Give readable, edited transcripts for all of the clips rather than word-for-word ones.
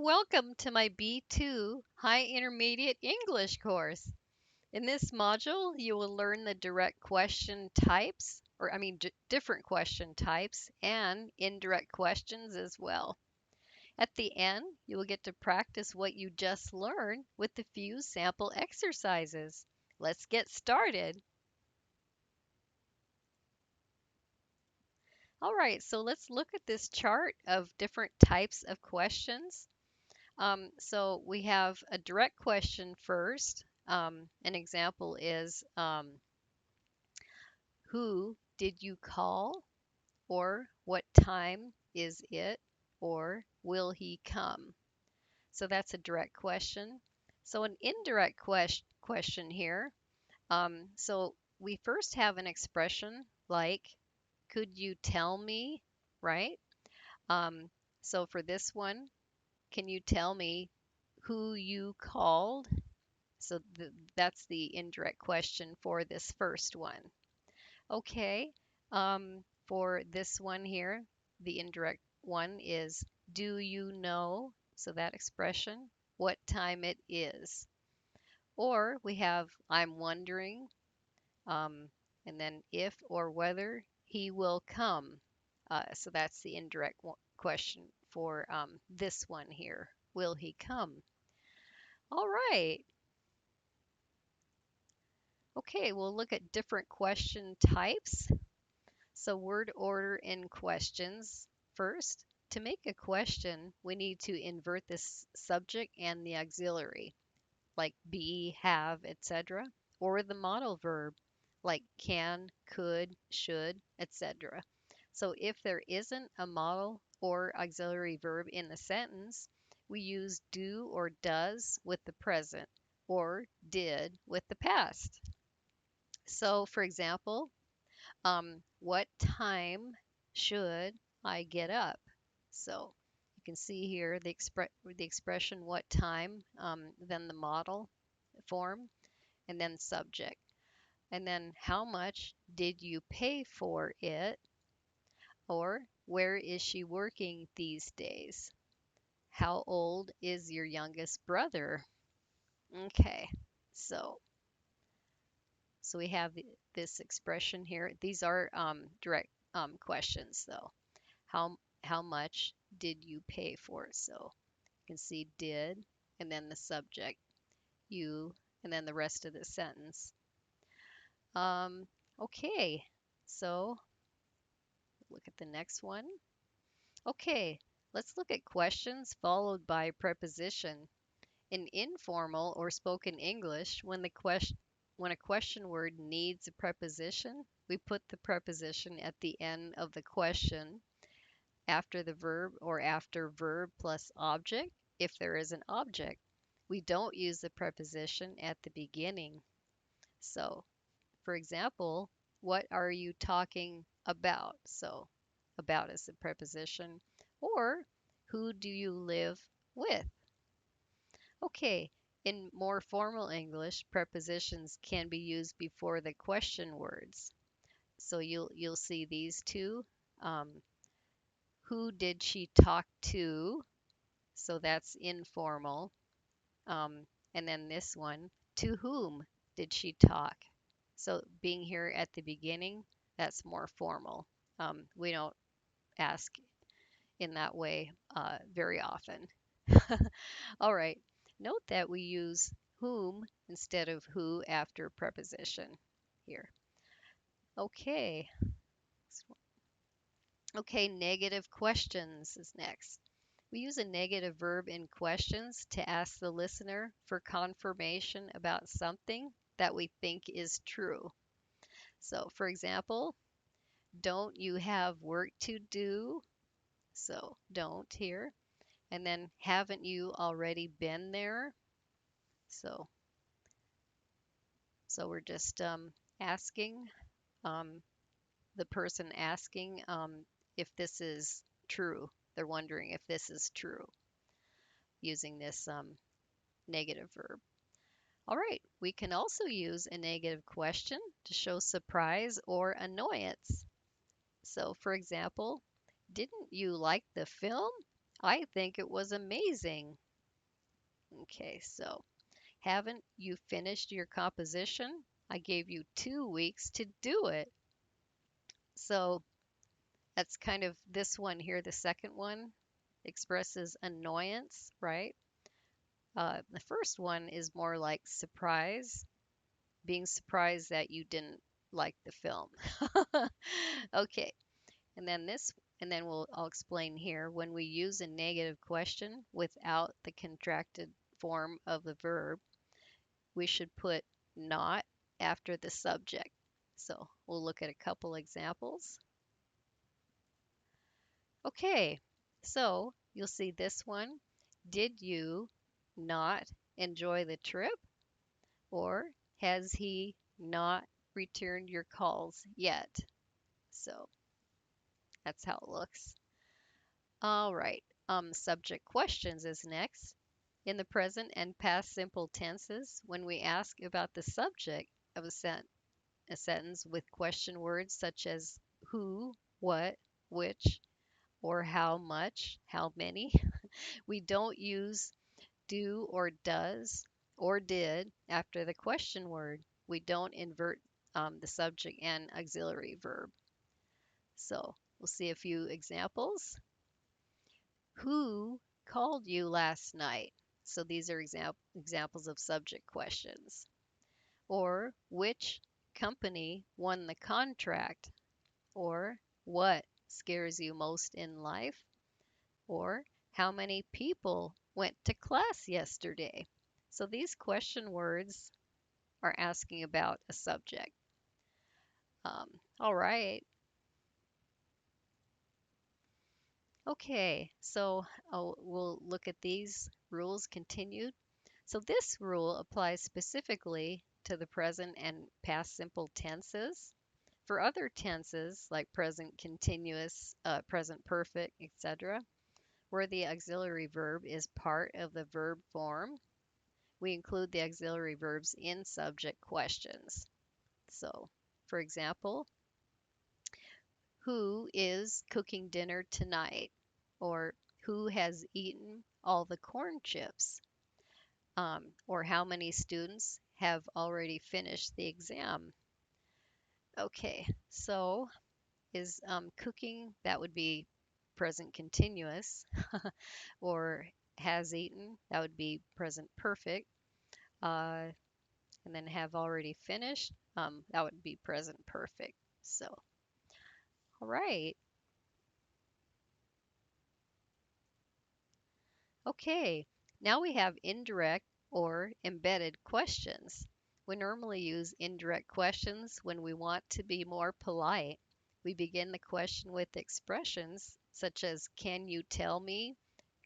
and welcome to my B2 High Intermediate English course. In this module, you will learn the direct question types, different question types, and indirect questions as well. At the end, you will get to practice what you just learned with a few sample exercises. Let's get started. All right, so let's look at this chart of different types of questions. So we have a direct question first. An example is who did you call? Or what time is it? Or will he come? So that's a direct question. So an indirect question here. So we first have an expression like, could you tell me? Right? Um, so for this one, can you tell me who you called? So that's the indirect question for this first one. Okay, for this one here, the indirect one is, do you know? So that expression, what time it is. Or we have, I'm wondering, um, and then if or whether he will come. So that's the indirect question for this one here. Will he come? All right. Okay, we'll look at different question types. So word order in questions. First, to make a question, we need to invert the subject and the auxiliary, like be, have, etc., or the modal verb, like can, could, should, etc. So if there isn't a modal or auxiliary verb in the sentence, we use do or does with the present or did with the past. So, for example, what time should I get up? So you can see here the expression what time, then the modal form, and then subject. And then how much did you pay for it? Or where is she working these days? How old is your youngest brother? Okay, so we have this expression here. These are direct questions though. How much did you pay for it? So you can see did, and then the subject, you, and then the rest of the sentence. Um, okay, so look at the next one. Okay, let's look at questions followed by preposition. In informal or spoken English, when a question word needs a preposition, we put the preposition at the end of the question after the verb or after verb plus object if there is an object. We don't use the preposition at the beginning. So, for example, what are you talking about? So, about is the preposition. Or, who do you live with? Okay, in more formal English, prepositions can be used before the question words. So you'll see these two. Um, who did she talk to? So that's informal. And then this one, to whom did she talk? So being here at the beginning, that's more formal. We don't ask in that way very often. All right. Note that we use whom instead of who after preposition here. Okay. Okay, negative questions is next. We use a negative verb in questions to ask the listener for confirmation about something that we think is true. So, for example, don't you have work to do? So, don't here. And then, haven't you already been there? So, we're just asking, um, the person asking if this is true. They're wondering if this is true using this negative verb. All right, we can also use a negative question to show surprise or annoyance. So, for example, didn't you like the film? I think it was amazing. Okay, so haven't you finished your composition? I gave you 2 weeks to do it. So that's kind of this one here, the second one expresses annoyance, right? The first one is more like surprise, being surprised that you didn't like the film. Okay, and then this, and then I'll explain here when we use a negative question without the contracted form of the verb, we should put not after the subject. So we'll look at a couple examples. Okay, so you'll see this one. Did you not enjoy the trip? Or has he not returned your calls yet? So that's how it looks. All right. Subject questions is next. In the present and past simple tenses, when we ask about the subject of a sentence with question words such as who, what, which, or how much, how many, we don't use do or does or did after the question word. We don't invert the subject and auxiliary verb. So we'll see a few examples. Who called you last night? So these are examples of subject questions. Or which company won the contract? Or what scares you most in life? Or how many people went to class yesterday? So these question words are asking about a subject. All right. Okay, so we'll look at these rules continued. So this rule applies specifically to the present and past simple tenses. For other tenses like present continuous, present perfect, etc., where the auxiliary verb is part of the verb form, we include the auxiliary verbs in subject questions. So, for example, who is cooking dinner tonight? Or who has eaten all the corn chips? Or how many students have already finished the exam? Okay, so is cooking, that would be present continuous, or has eaten, that would be present perfect. And then have already finished, that would be present perfect. So, all right. Okay, now we have indirect or embedded questions. We normally use indirect questions when we want to be more polite. We begin the question with expressions such as can you tell me,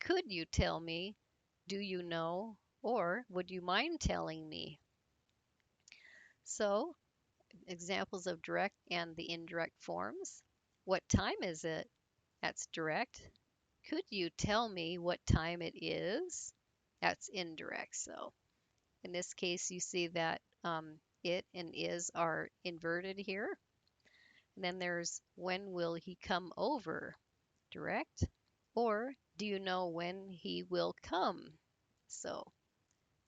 could you tell me, do you know, or would you mind telling me? So, examples of direct and the indirect forms. What time is it? That's direct. Could you tell me what time it is? That's indirect. So in this case, you see that it and is are inverted here. And then there's when will he come over? Direct. Or do you know when he will come? So,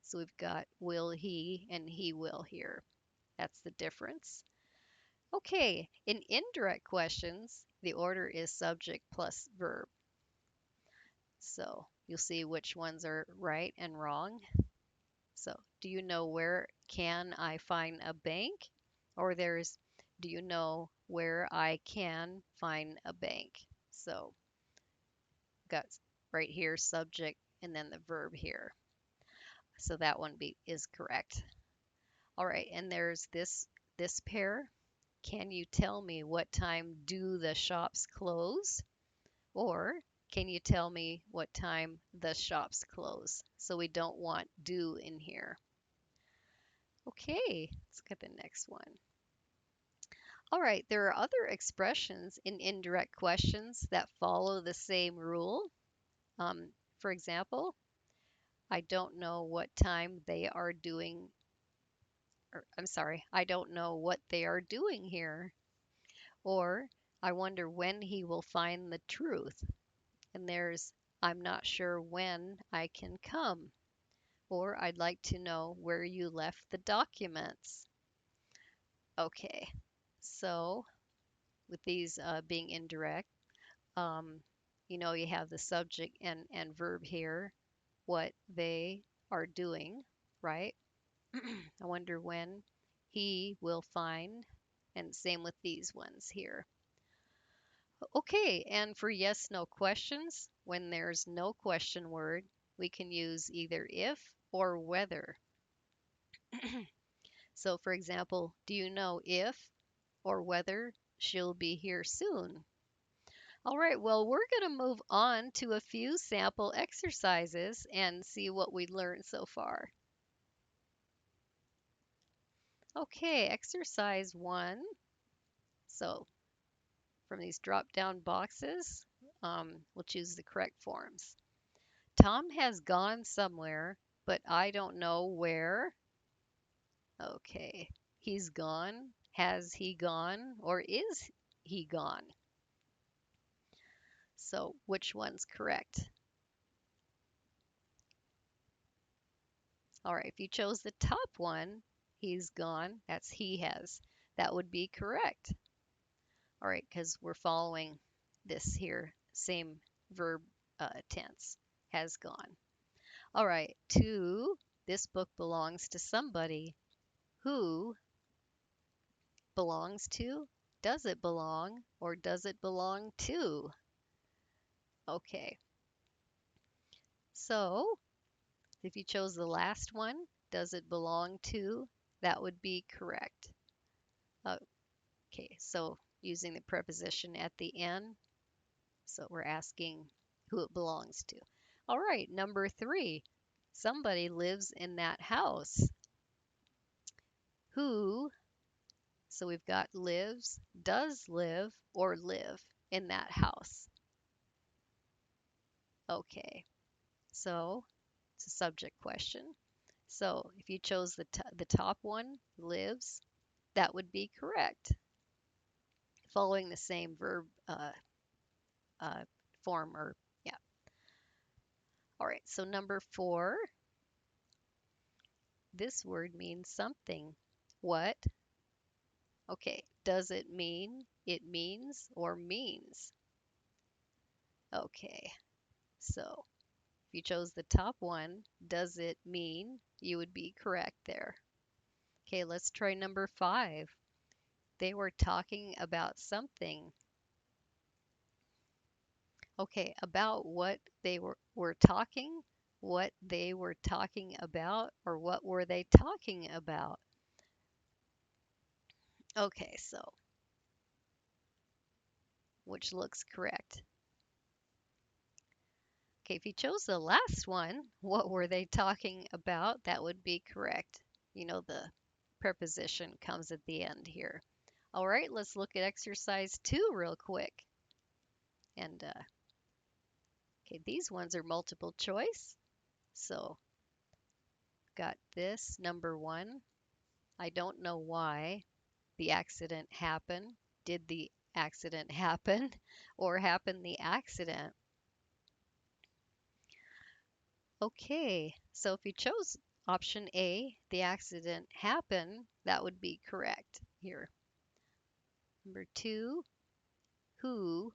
so we've got will he and he will here. That's the difference. Okay, in indirect questions, the order is subject plus verb. So you'll see which ones are right and wrong. So do you know where can I find a bank? Or there's do you know where I can find a bank? So got right here subject and then the verb here. So that one is correct. All right, and there's this pair. Can you tell me what time do the shops close? Or can you tell me what time the shops close? So we don't want do in here. Okay, let's look at the next one. All right, there are other expressions in indirect questions that follow the same rule. For example, I don't know what time they are doing, or I'm sorry, I don't know what they are doing here. Or I wonder when he will find the truth. And there's I'm not sure when I can come. Or I'd like to know where you left the documents. Okay, so with these being indirect, um, you have the subject and verb here, what they are doing, right? I wonder when he will find, and same with these ones here. Okay, and for yes, no questions, when there's no question word, we can use either if or whether. So for example, do you know if or whether she'll be here soon? All right, well, we're going to move on to a few sample exercises and see what we learned so far. Okay, exercise 1. So from these drop-down boxes, we'll choose the correct forms. Tom has gone somewhere, but I don't know where. Okay, he's gone. Has he gone, or is he gone? So which one's correct? All right, if you chose the top one, he's gone, that's he has. That would be correct. All right, because we're following this here, same verb tense, has gone. All right, 2, this book belongs to somebody. Who belongs to? Does it belong, or does it belong to? Okay, so if you chose the last one, does it belong to? That would be correct. Okay, so using the preposition at the end, so we're asking who it belongs to. All right, number 3, somebody lives in that house. Who, so we've got lives, does live, or live in that house. Okay, so it's a subject question. So if you chose the top one, lives, that would be correct, following the same verb uh, form or, yeah. All right, so number 4, this word means something. What? Okay, does it mean, it means, or means? Okay, so if you chose the top one, does it mean, you would be correct there. Okay, let's try number 5. They were talking about something. Okay, about what they were talking, what they were talking about, or what were they talking about? Okay, so which looks correct? Okay, if you chose the last one, what were they talking about? That would be correct. The preposition comes at the end here. All right, let's look at exercise 2 real quick. And okay, these ones are multiple choice. So got this, number 1. I don't know why the accident happened. Did the accident happen or happened the accident? Okay, so if you chose option A, the accident happened, that would be correct here. Number 2, who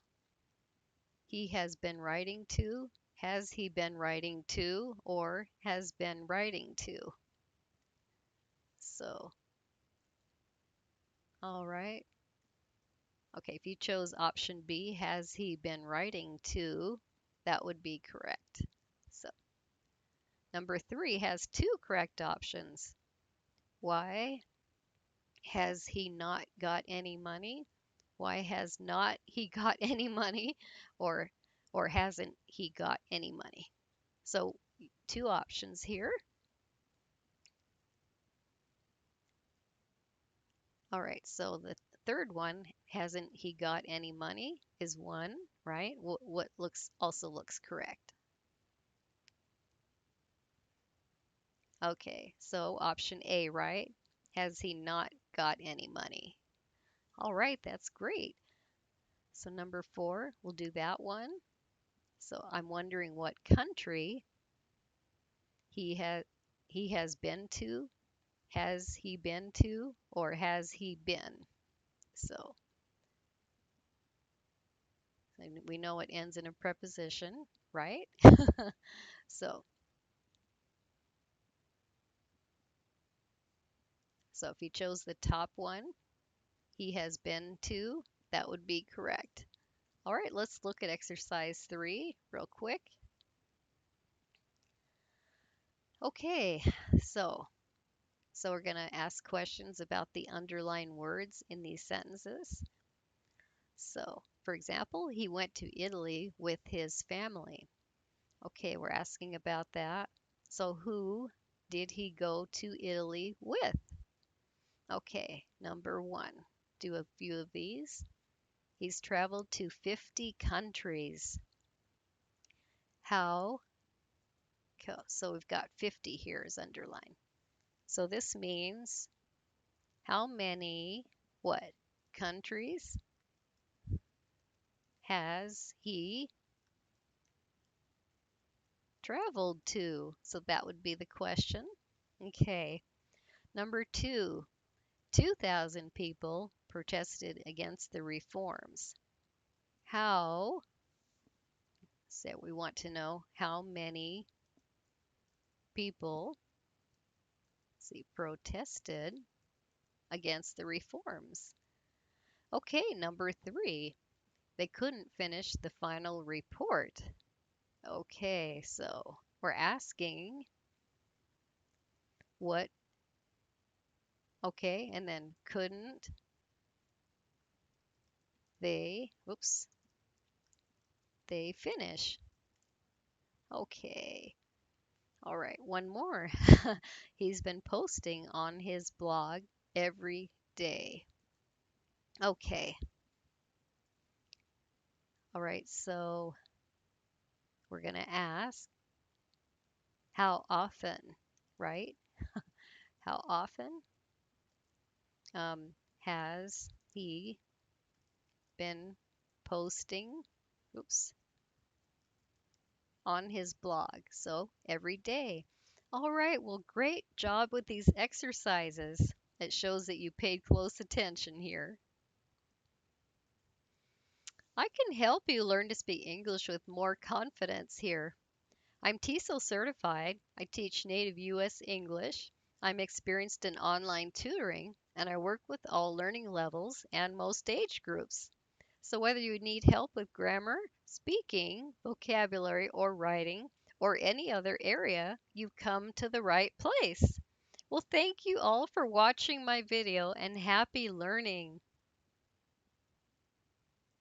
he has been writing to, has he been writing to, or has been writing to? So, all right. Okay, if you chose option B, has he been writing to, that would be correct. So, number 3 has 2 correct options. Why has he not got any money? Why has not he got any money? Or hasn't he got any money? So 2 options here. All right, so the third one, hasn't he got any money, is 1, right? What also looks correct. Okay, so option A, right? Has he not got any money? All right, that's great. So number 4, we'll do that one. So I'm wondering what country he has he has been to. Has he been to or has he been? So and we know it ends in a preposition, right? So so if he chose the top one, he has been to, that would be correct. All right, let's look at exercise 3 real quick. Okay, so we're going to ask questions about the underlying words in these sentences. So, for example, he went to Italy with his family. Okay, we're asking about that. So, who did he go to Italy with? Okay, number 1. Do a few of these. He's traveled to 50 countries. How? So we've got 50 here is underlined. So this means how many, what, countries has he traveled to? So that would be the question. Okay. Number 2, 2,000 people protested against the reforms. How, so we want to know how many people, see, protested against the reforms. Okay, number 3, they couldn't finish the final report. Okay, so we're asking what, okay, and then couldn't they, whoops, they finish. Okay, all right, one more. He's been posting on his blog every day. Okay, all right, so we're going to ask how often, right? How often has he been posting, oops, on his blog? So every day. All right, well, great job with these exercises. It shows that you paid close attention here. I can help you learn to speak English with more confidence here. I'm TESOL certified. I teach native U.S. English. I'm experienced in online tutoring, and I work with all learning levels and most age groups. So whether you need help with grammar, speaking, vocabulary, or writing, or any other area, you've come to the right place. Well, thank you all for watching my video and happy learning.